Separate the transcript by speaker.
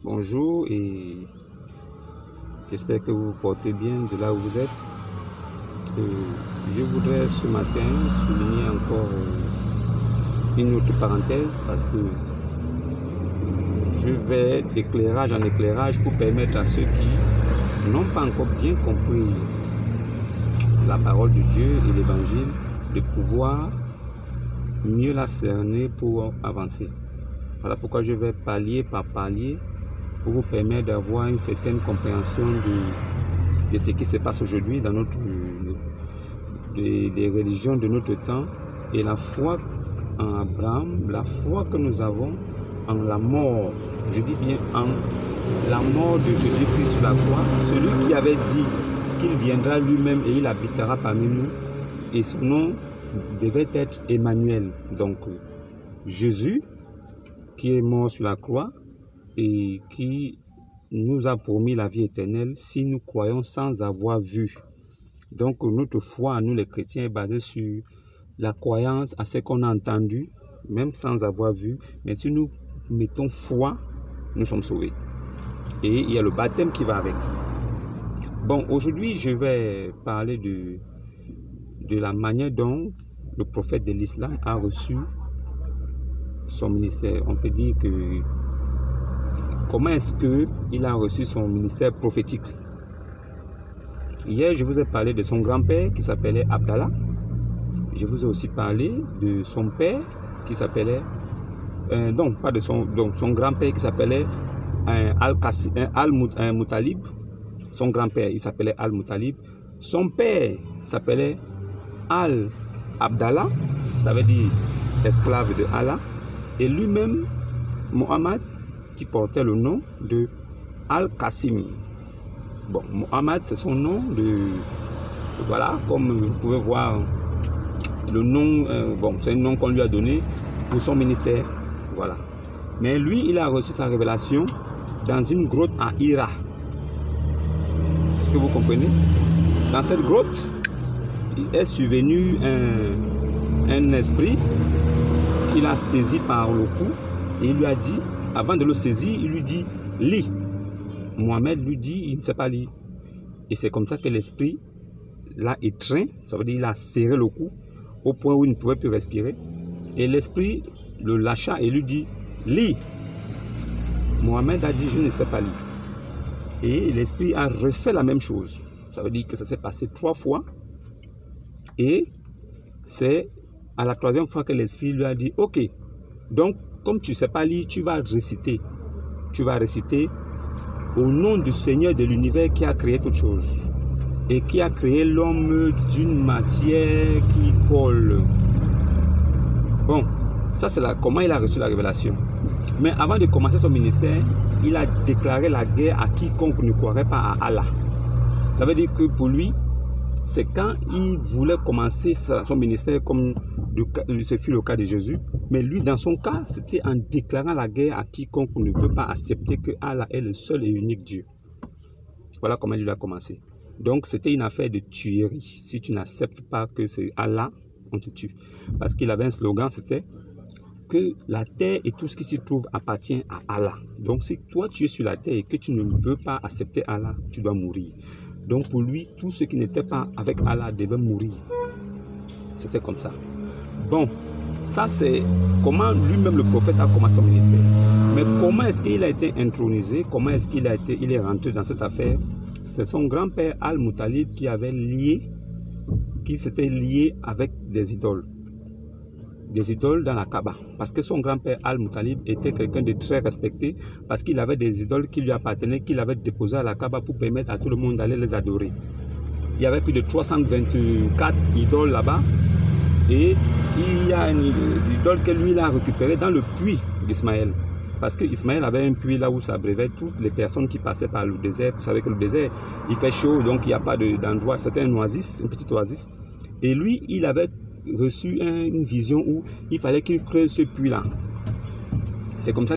Speaker 1: Bonjour et j'espère que vous vous portez bien de là où vous êtes. Je voudrais ce matin souligner encore une autre parenthèse parce que je vais d'éclairage en éclairage pour permettre à ceux qui n'ont pas encore bien compris la parole de Dieu et l'évangile de pouvoir mieux la cerner pour avancer. Voilà pourquoi je vais palier par palier pour vous permettre d'avoir une certaine compréhension de ce qui se passe aujourd'hui dans des religions de notre temps et la foi en Abraham, la foi que nous avons en la mort, je dis bien en la mort de Jésus-Christ sur la croix, celui qui avait dit qu'il viendra lui-même et il habitera parmi nous, et son nom devait être Emmanuel. Donc Jésus qui est mort sur la croix et qui nous a promis la vie éternelle si nous croyons sans avoir vu. Donc notre foi, nous les chrétiens, est basée sur la croyance à ce qu'on a entendu, même sans avoir vu. Mais si nous mettons foi, nous sommes sauvés. Et il y a le baptême qui va avec. Bon, aujourd'hui, je vais parler de la manière dont le prophète de l'islam a reçu son ministère. On peut dire que comment est-ce qu'il a reçu son ministère prophétique? Hier, je vous ai parlé de son grand-père qui s'appelait Abdallah. Je vous ai aussi parlé de son père qui s'appelait... son grand-père qui s'appelait Al-Muttalib. Son grand-père, il s'appelait Al-Muttalib. Son père s'appelait Al-Abdallah, ça veut dire esclave de Allah. Et lui-même, Mohammed, qui portait le nom de Al-Qasim. Bon, Mohammed, c'est son nom de... Voilà, comme vous pouvez voir, le nom, c'est un nom qu'on lui a donné pour son ministère. Voilà. Mais lui, il a reçu sa révélation dans une grotte à Hira. Est-ce que vous comprenez? Dans cette grotte, il est survenu un esprit qui l'a saisi par le cou et il lui a dit, avant de le saisir, il lui dit, lis. Mohamed lui dit, il ne sait pas lire. Et c'est comme ça que l'esprit l'a étreint, ça veut dire il a serré le cou au point où il ne pouvait plus respirer. Et l'esprit le lâcha et lui dit, lis. Mohamed a dit, je ne sais pas lire. Et l'esprit a refait la même chose. Ça veut dire que ça s'est passé 3 fois. Et c'est à la 3e fois que l'esprit lui a dit, ok, donc comme tu ne sais pas lire, tu vas réciter. Tu vas réciter au nom du Seigneur de l'univers qui a créé toutes choses et qui a créé l'homme d'une matière qui colle. Bon, ça c'est comment il a reçu la révélation. Mais avant de commencer son ministère, il a déclaré la guerre à quiconque ne croirait pas à Allah. Ça veut dire que pour lui, c'est quand il voulait commencer son ministère, comme ce fut le cas de Jésus. Mais lui, dans son cas, c'était en déclarant la guerre à quiconque ne veut pas accepter que Allah est le seul et unique Dieu. Voilà comment il a commencé. Donc, c'était une affaire de tuerie. Si tu n'acceptes pas que c'est Allah, on te tue. Parce qu'il avait un slogan, c'était que la terre et tout ce qui s'y trouve appartient à Allah. Donc, si toi, tu es sur la terre et que tu ne veux pas accepter Allah, tu dois mourir. Donc, pour lui, tout ce qui n'était pas avec Allah devait mourir. C'était comme ça. Bon, ça c'est comment lui-même le prophète a commencé son ministère. Mais comment est-ce qu'il a été intronisé? Comment est-ce qu'il est rentré dans cette affaire? C'est son grand-père Al-Muttalib qui s'était lié avec des idoles. Des idoles dans la Kaaba. Parce que son grand-père Al-Muttalib était quelqu'un de très respecté parce qu'il avait des idoles qui lui appartenaient, qu'il avait déposées à la Kaaba pour permettre à tout le monde d'aller les adorer. Il y avait plus de 324 idoles là-bas. Et il y a une idole que lui il a récupérée dans le puits d'Ismaël. Parce qu'Ismaël avait un puits là où s'abreuvaient toutes les personnes qui passaient par le désert. Vous savez que le désert, il fait chaud, donc il n'y a pas d'endroit. C'était une oasis, une petite oasis. Et lui, il avait reçu une vision où il fallait qu'il creuse ce puits-là. C'est comme ça